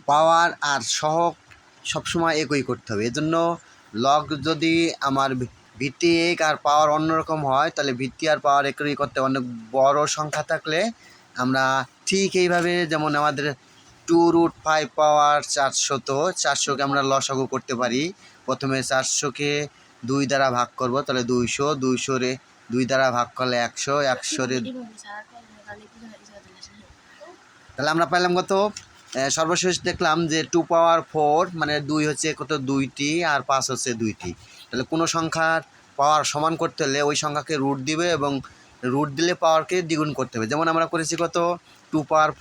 পাওয়ার আর সহগ সবসময় একই করতে হবে। এজন্য লগ যদি আমার ভিত্তি এক আর পাওয়ার অন্যরকম হয়, তাহলে ভিত্তি আর পাওয়ার একই করতে অনেক বড় সংখ্যা থাকলে আমরা ঠিক এইভাবে, যেমন আমাদের 2√5 পাওয়ার 400কে আমরা লসাগু করতে পারি। প্রথমে 400কে 2 দ্বারা ভাগ করব, তাহলে 200 রে 2 দ্বারা ভাগ করলে 100 রে, তাহলে আমরা পাইলাম কত? সর্বশেষ দেখলাম যে 2⁴ মানে 2 হচ্ছে কত 2টি আর 5 হচ্ছে 2টি। তাহলে কোনো সংখ্যার পাওয়ার সমান করতে হলে ওই সংখ্যাকে রুট দিবে এবং রুট দিলে পাওয়ারকে দ্বিগুণ করতে হবে। যেমন আমরা করেছি কত 2⁴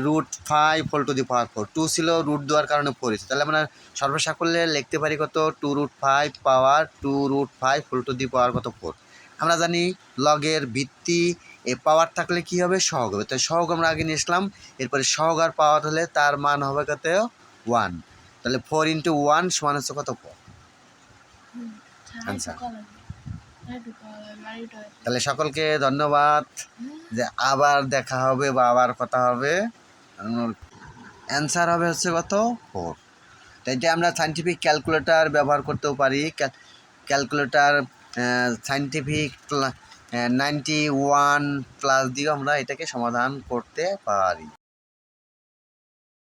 √5 হোল টু দি পাওয়ার 4, 2 ছিল রুট দেওয়ার কারণে 4 হয়েছে। তাহলে আমরা সর্বশেষ করলে লিখতে পারি কত 2√5 পাওয়ার 2√5 হোল টু দি পাওয়ার কত 4। আমরা জানি লগের ভিত্তি এ পাওয়ার থাকলে কি হবে? সহগ হবে। তাই সহগ আমরা আগে নিয়ে আসলাম, এরপরে সহগ আর পাওয়ার হলে তার মান হবে কত? 1। তাহলে 4 × 1 সমান হচ্ছে কত? 4 আনসার। তাহলে সকলকে ধন্যবাদ, যে আবার দেখা হবে বা আবার কথা হবে। অ্যান্সার হবে হচ্ছে কত? 4। তাই এটা আমরা সায়েন্টিফিক ক্যালকুলেটর ব্যবহার করতেও পারি। ক্যালকুলেটর সায়েন্টিফিক 91+ দিয়েও আমরা এটাকে সমাধান করতে পারি।